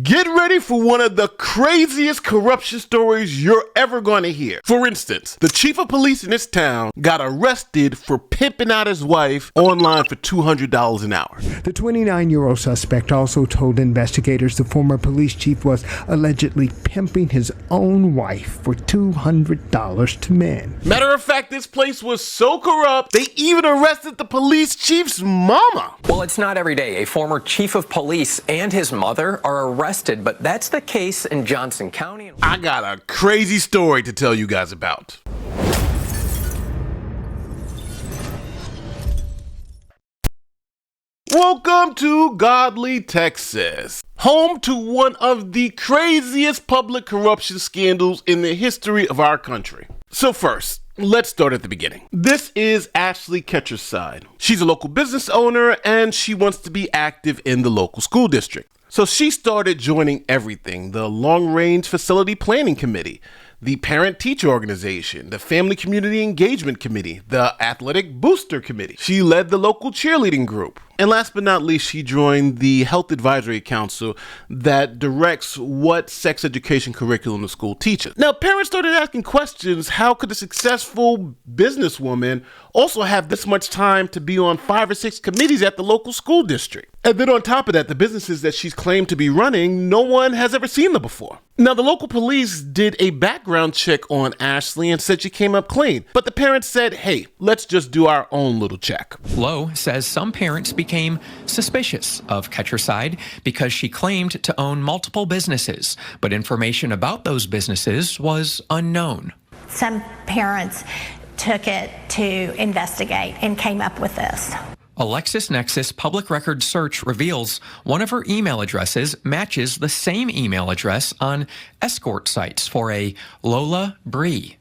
Get ready for one of the craziest corruption stories you're ever going to hear. For instance, the chief of police in this town got arrested for pimping out his wife online for $200 an hour. The 29-year-old suspect also told investigators the former police chief was allegedly pimping his own wife for $200 to men. Matter of fact, this place was so corrupt, they even arrested the police chief's mama. Well, it's not every day a former chief of police and his mother are arrested, but that's the case in Johnson County. I got a crazy story to tell you guys about. Welcome to Godly, Texas, home to one of the craziest public corruption scandals in the history of our country. So first, let's start at the beginning. This is Ashley Keterside. She's a local business owner and she wants to be active in the local school district. So she started joining everything: the long-range facility planning committee, the parent-teacher organization, the family community engagement committee, the athletic booster committee. She led the local cheerleading group. And last but not least, she joined the Health Advisory Council that directs what sex education curriculum the school teaches. Now, parents started asking questions: how could a successful businesswoman also have this much time to be on 5 or 6 committees at the local school district? And then on top of that, the businesses that she's claimed to be running, no one has ever seen them before. Now, the local police did a background check on Ashley and said she came up clean. But the parents said, hey, let's just do our own little check. Lowe says some parents became suspicious of Keterside because she claimed to own multiple businesses, but information about those businesses was unknown. Some parents took it to investigate and came up with this. A LexisNexis public record search reveals one of her email addresses matches the same email address on escort sites for a Lola Bree.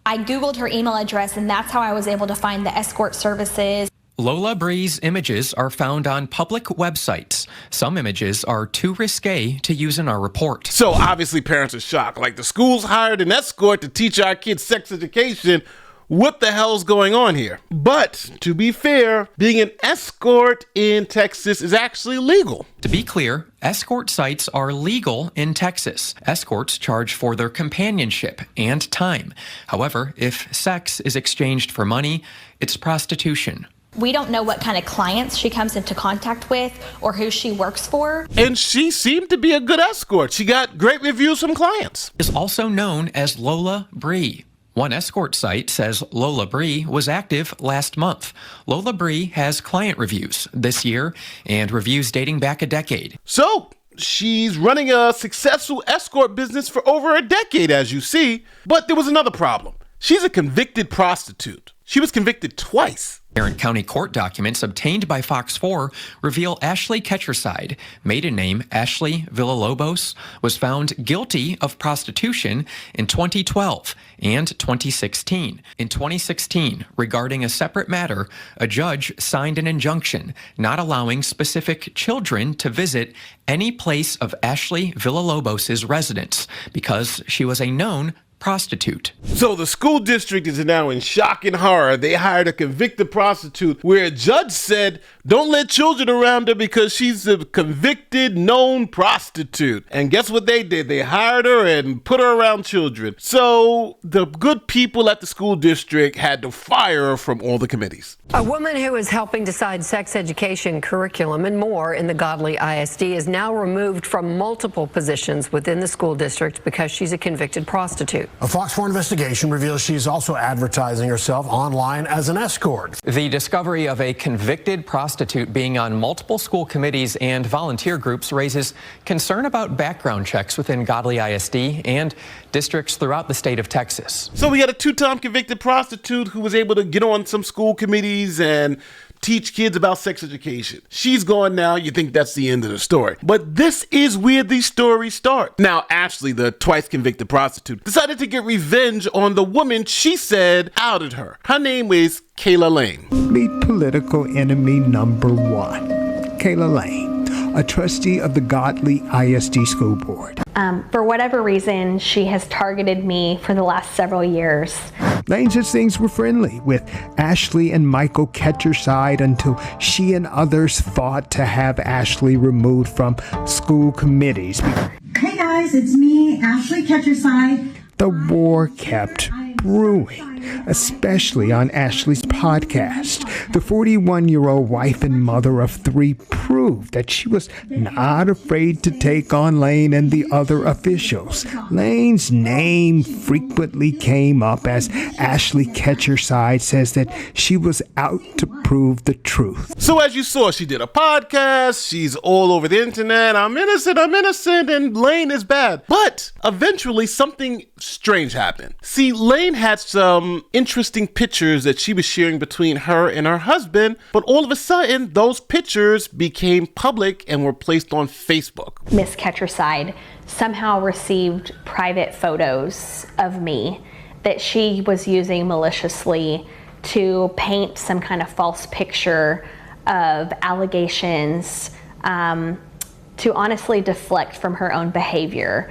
I Googled her email address, and that's how I was able to find the escort services. Lola Bree's images are found on public websites. Some images are too risque to use in our report. So obviously parents are shocked. Like, the school's hired an escort to teach our kids sex education. What the hell's going on here? But to be fair, being an escort in Texas is actually legal. To be clear, escort sites are legal in Texas. Escorts charge for their companionship and time. However, if sex is exchanged for money, it's prostitution. We don't know what kind of clients she comes into contact with or who she works for. And she seemed to be a good escort. She got great reviews from clients. Is also known as Lola Bree. One escort site says Lola Bree was active last month. Lola Bree has client reviews this year and reviews dating back a decade. So she's running a successful escort business for over a decade, as you see. But there was another problem. She's a convicted prostitute. She was convicted twice. Tarrant County court documents obtained by Fox 4 reveal Ashley Keterside, maiden name Ashley Villalobos, was found guilty of prostitution in 2012 and 2016. In 2016, regarding a separate matter, a judge signed an injunction not allowing specific children to visit any place of Ashley Villalobos' residence because she was a known prostitute. So the school district is now in shock and horror. They hired a convicted prostitute where a judge said, don't let children around her because she's a convicted, known prostitute. And guess what they did? They hired her and put her around children. So the good people at the school district had to fire her from all the committees. A woman who is helping decide sex education curriculum and more in the Godly ISD is now removed from multiple positions within the school district because she's a convicted prostitute. A Fox 4 investigation reveals she's also advertising herself online as an escort. The discovery of a convicted prostitute being on multiple school committees and volunteer groups raises concern about background checks within Godly ISD and districts throughout the state of Texas. So we got a 2-time convicted prostitute who was able to get on some school committees and teach kids about sex education. She's gone now. You think that's the end of the story. But this is where these stories start. Now, Ashley, the twice convicted prostitute, decided to get revenge on the woman she said outed her. Her name is Kayla Lane. Meet political enemy number 1, Kayla Lane, a trustee of the Godly ISD School Board. For whatever reason, she has targeted me for the last several years. Lane says things were friendly with Ashley and Michael Keterside until she and others fought to have Ashley removed from school committees. Hey guys, it's me, Ashley Keterside. The war kept brewing, especially on Ashley's podcast. The 41-year-old wife and mother of 3 proved that she was not afraid to take on Lane and the other officials. Lane's name frequently came up as Ashley Keterside says that she was out to prove the truth. So as you saw, she did a podcast, she's all over the internet, I'm innocent, and Lane is bad. But eventually something strange happened. See, Lane had some interesting pictures that she was sharing between her and her husband, but all of a sudden those pictures became public and were placed on Facebook. Miss Keterside somehow received private photos of me that she was using maliciously to paint some kind of false picture of allegations to honestly deflect from her own behavior.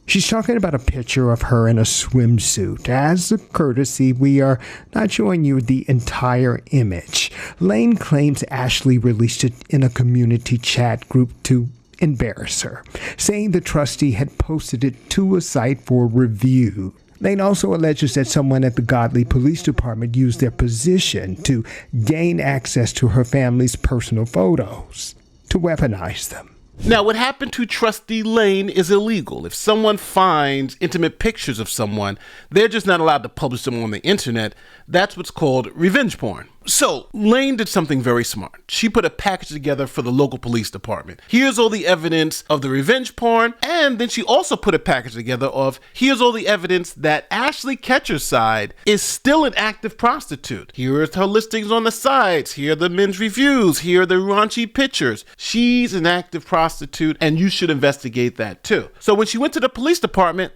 She's talking about a picture of her in a swimsuit. As a courtesy, we are not showing you the entire image. Lane claims Ashley released it in a community chat group to embarrass her, saying the trustee had posted it to a site for review. Lane also alleges that someone at the Godley Police Department used their position to gain access to her family's personal photos, to weaponize them. Now, what happened to Trustee Lane is illegal. If someone finds intimate pictures of someone, they're just not allowed to publish them on the internet. That's what's called revenge porn. So, Lane did something very smart. She put a package together for the local police department. Here's all the evidence of the revenge porn, and then she also put a package together of here's all the evidence that Ashley Keterside is still an active prostitute. Here are her listings on the sites. Here are the men's reviews. Here are the raunchy pictures. She's an active prostitute, and you should investigate that too. So when she went to the police department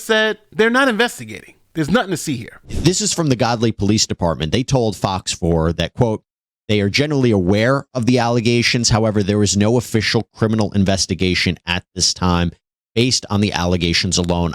said they're not investigating. There's nothing to see here. This is from the Godley Police Department. They told Fox 4 that, quote, they are generally aware of the allegations. However, there is no official criminal investigation at this time based on the allegations alone.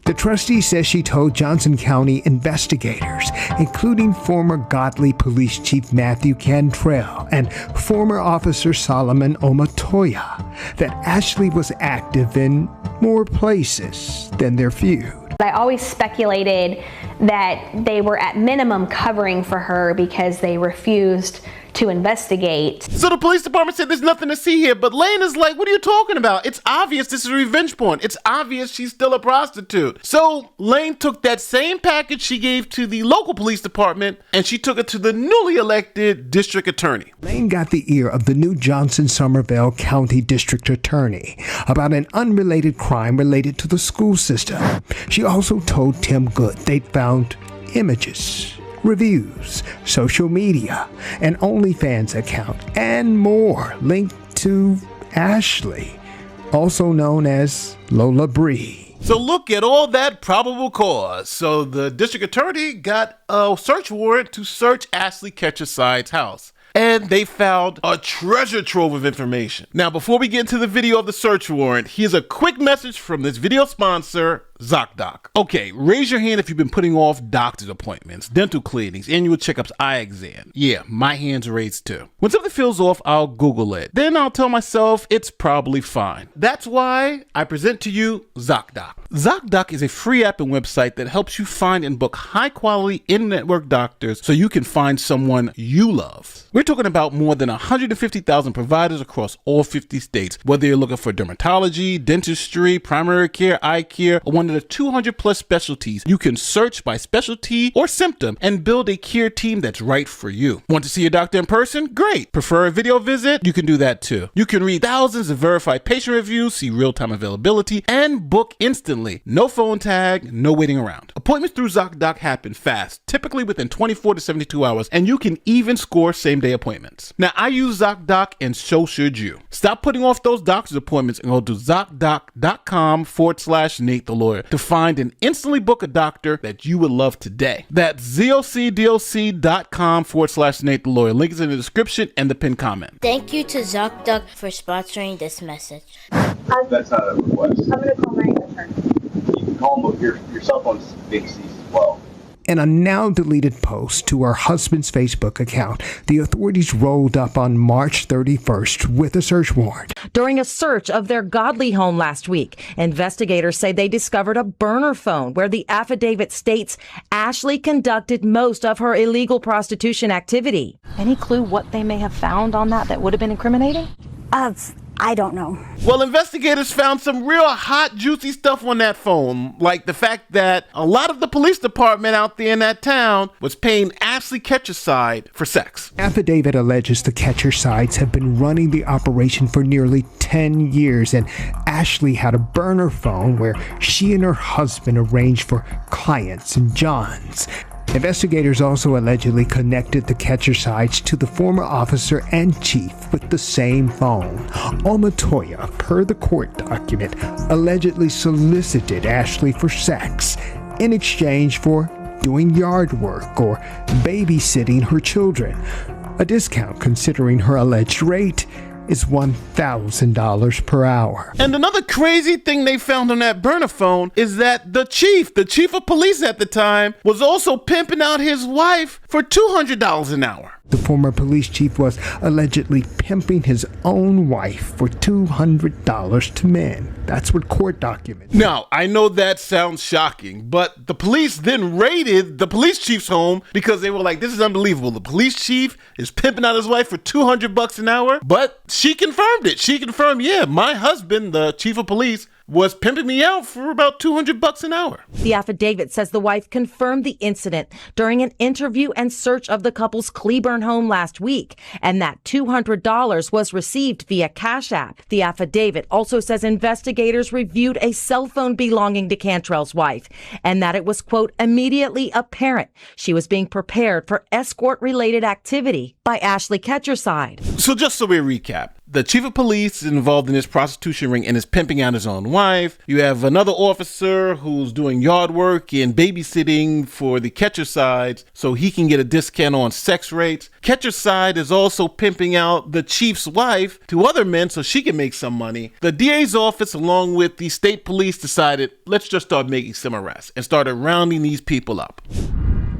The trustee says she told Johnson County investigators, including former Godley Police Chief Matthew Cantrell and former Officer Solomon Omatoya, that Ashley was active in more places than their feud. I always speculated that they were at minimum covering for her because they refused to investigate. So the police department said there's nothing to see here, but Lane is like, what are you talking about? It's obvious this is revenge porn. It's obvious she's still a prostitute. So Lane took that same package she gave to the local police department and she took it to the newly elected district attorney. Lane got the ear of the new Johnson-Somerville County District Attorney about an unrelated crime related to the school system. She also told Tim Good they'd found images, reviews, social media, an OnlyFans account, and more linked to Ashley, also known as Lola Bree. So look at all that probable cause. So the district attorney got a search warrant to search Ashley Keterside's house. And they found a treasure trove of information. Now, before we get into the video of the search warrant, here's a quick message from this video sponsor, Zocdoc. Okay, raise your hand if you've been putting off doctor's appointments, dental cleanings, annual checkups, eye exam. Yeah, my hand's raised too. When something feels off, I'll Google it. Then I'll tell myself it's probably fine. That's why I present to you Zocdoc. Zocdoc is a free app and website that helps you find and book high-quality in-network doctors so you can find someone you love. We're talking about more than 150,000 providers across all 50 states. Whether you're looking for dermatology, dentistry, primary care, eye care, or one of the 200 plus specialties, you can search by specialty or symptom and build a care team that's right for you. Want to see your doctor in person? Great. Prefer a video visit? You can do that too. You can read thousands of verified patient reviews, see real-time availability, and book instantly. No phone tag, no waiting around. Appointments through Zocdoc happen fast, typically within 24 to 72 hours, and you can even score same-day appointments. Now, I use Zocdoc, and so should you. Stop putting off those doctor's appointments and go to Zocdoc.com/Nate the Lawyer to find and instantly book a doctor that you would love today. That's ZocDoc.com/Nate the Lawyer. Link is in the description and the pinned comment. Thank you to Zocdoc for sponsoring this message. That's not a request. I'm going to call my attorney. You can call them, your cell phone's being seized as well. In a now-deleted post to her husband's Facebook account, the authorities rolled up on March 31st with a search warrant. During a search of their Godley home last week, investigators say they discovered a burner phone where the affidavit states Ashley conducted most of her illegal prostitution activity. Any clue what they may have found on that would have been incriminating? I don't know. Well, investigators found some real hot, juicy stuff on that phone, like the fact that a lot of the police department out there in that town was paying Ashley Keterside for sex. Affidavit alleges the Ketersides have been running the operation for nearly 10 years, and Ashley had a burner phone where she and her husband arranged for clients and Johns. Investigators also allegedly connected the Ketersides to the former officer and chief with the same phone. Omatoya, per the court document, allegedly solicited Ashley for sex in exchange for doing yard work or babysitting her children. A discount considering her alleged rate is $1,000 per hour. And another crazy thing they found on that burner phone is that the chief of police at the time, was also pimping out his wife for $200 an hour. The former police chief was allegedly pimping his own wife for $200 to men. That's what court documents. Now, I know that sounds shocking, but the police then raided the police chief's home because they were like, this is unbelievable. The police chief is pimping out his wife for $200 an hour, but she confirmed it. She confirmed, yeah, my husband, the chief of police, was pimping me out for about $200 an hour. The affidavit says the wife confirmed the incident during an interview and search of the couple's Cleburne home last week, and that $200 was received via Cash App. The affidavit also says investigators reviewed a cell phone belonging to Cantrell's wife, and that it was, quote, immediately apparent she was being prepared for escort-related activity by Ashley Keterside. So just so we recap, the chief of police is involved in this prostitution ring and is pimping out his own wife. You have another officer who's doing yard work and babysitting for the Ketersides so he can get a discount on sex rates. Keterside is also pimping out the chief's wife to other men so she can make some money. The DA's office, along with the state police, decided, let's just start making some arrests and started rounding these people up.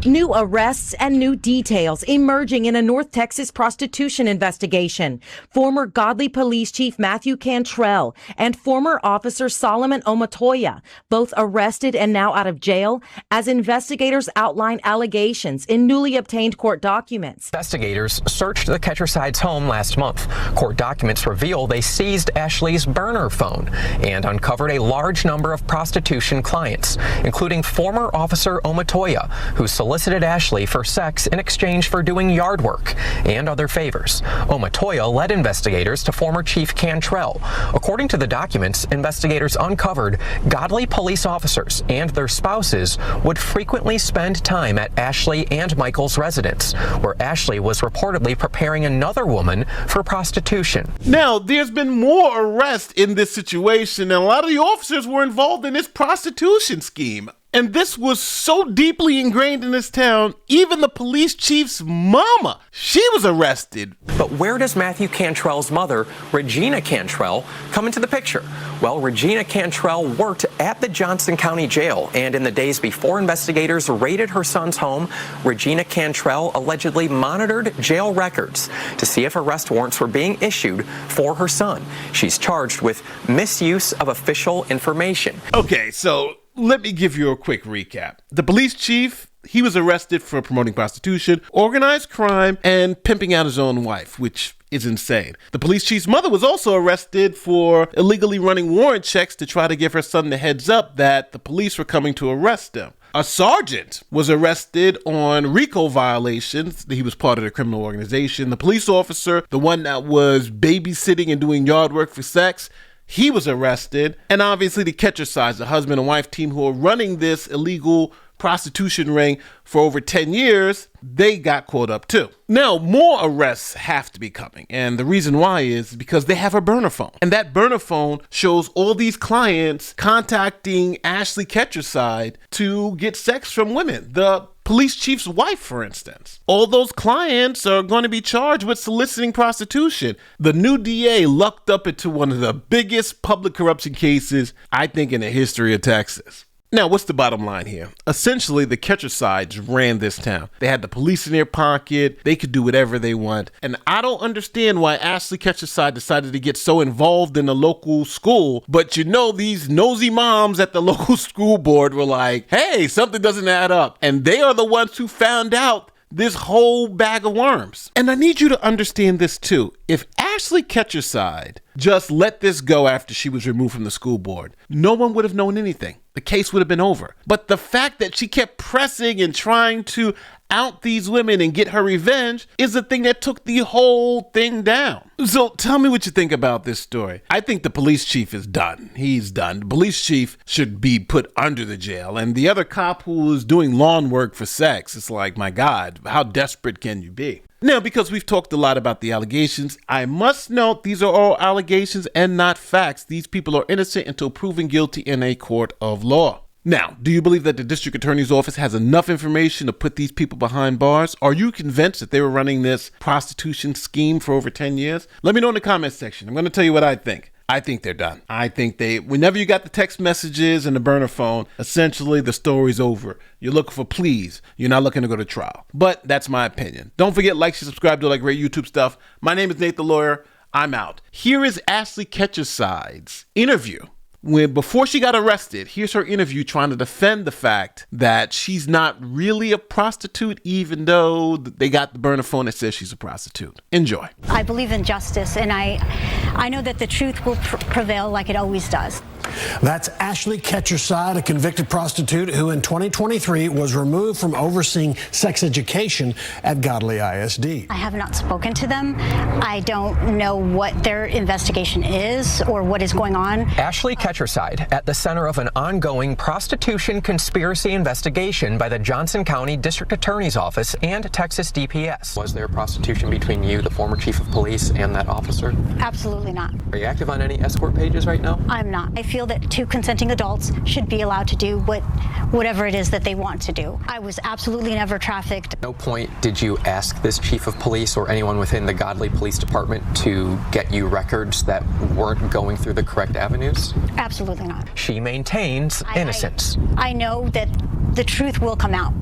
New arrests and new details emerging in a North Texas prostitution investigation. Former Godley Police Chief Matthew Cantrell and former Officer Solomon Omatoya, both arrested and now out of jail, as investigators outline allegations in newly obtained court documents. Investigators searched the Ketersides' home last month. Court documents reveal they seized Ashley's burner phone and uncovered a large number of prostitution clients, including former Officer Omatoya, who solicited Ashley for sex in exchange for doing yard work and other favors. Omatoya led investigators to former Chief Cantrell. According to the documents, investigators uncovered Godley police officers and their spouses would frequently spend time at Ashley and Michael's residence, where Ashley was reportedly preparing another woman for prostitution. Now, there's been more arrests in this situation, and a lot of the officers were involved in this prostitution scheme. And this was so deeply ingrained in this town, even the police chief's mama, she was arrested. But where does Matthew Cantrell's mother, Regina Cantrell, come into the picture? Well, Regina Cantrell worked at the Johnson County Jail, and in the days before investigators raided her son's home, Regina Cantrell allegedly monitored jail records to see if arrest warrants were being issued for her son. She's charged with misuse of official information. Okay, so let me give you a quick recap. The police chief, he was arrested for promoting prostitution, organized crime, and pimping out his own wife, which is insane. The police chief's mother was also arrested for illegally running warrant checks to try to give her son the heads up that the police were coming to arrest him. A sergeant was arrested on RICO violations. He was part of the criminal organization. The police officer, the one that was babysitting and doing yard work for sex, he was arrested. And obviously the Ketersides, the husband and wife team who are running this illegal prostitution ring for over 10 years, they got caught up too. Now, more arrests have to be coming. And the reason why is because they have a burner phone. And that burner phone shows all these clients contacting Ashley Keterside to get sex from women. The police chief's wife, for instance. All those clients are going to be charged with soliciting prostitution. The new DA lucked up into one of the biggest public corruption cases, I think, in the history of Texas. Now, what's the bottom line here? Essentially, the Ketersides ran this town. They had the police in their pocket. They could do whatever they want. And I don't understand why Ashley Keterside decided to get so involved in the local school. But you know, these nosy moms at the local school board were like, hey, something doesn't add up. And they are the ones who found out this whole bag of worms. And I need you to understand this too. If Ashley Keterside just let this go after she was removed from the school board, no one would have known anything. The case would have been over. But the fact that she kept pressing and trying to out these women and get her revenge is the thing that took the whole thing down. So tell me what you think about this story. I think the police chief is done. He's done. The police chief should be put under the jail. And the other cop who is doing lawn work for sex, it's like, my God, how desperate can you be? Now, because we've talked a lot about the allegations, I must note these are all allegations and not facts. These people are innocent until proven guilty in a court of law. Now, do you believe that the district attorney's office has enough information to put these people behind bars? Are you convinced that they were running this prostitution scheme for over 10 years? Let me know in the comments section. I'm going to tell you what I think. I think they're done. I think whenever you got the text messages and the burner phone, essentially the story's over. You're looking for pleas. You're not looking to go to trial. But that's my opinion. Don't forget, like, share, subscribe to all that great YouTube stuff. My name is Nate the Lawyer. I'm out. Here is Ashley Keterside's interview. Before she got arrested, here's her interview trying to defend the fact that she's not really a prostitute, even though they got the burner phone that says she's a prostitute. Enjoy. I believe in justice, and I know that the truth will prevail like it always does. That's Ashley Keterside, a convicted prostitute who in 2023 was removed from overseeing sex education at Godly ISD. I have not spoken to them. I don't know what their investigation is or what is going on. Ashley Keterside at the center of an ongoing prostitution conspiracy investigation by the Johnson County District Attorney's Office and Texas DPS. Was there prostitution between you, the former chief of police, and that officer? Absolutely not. Are you active on any escort pages right now? I'm not. I feel that two consenting adults should be allowed to do whatever it is that they want to do. I was absolutely never trafficked. At no point did you ask this chief of police or anyone within the Godly Police Department to get you records that weren't going through the correct avenues? Absolutely not. She maintains innocence. I know that the truth will come out.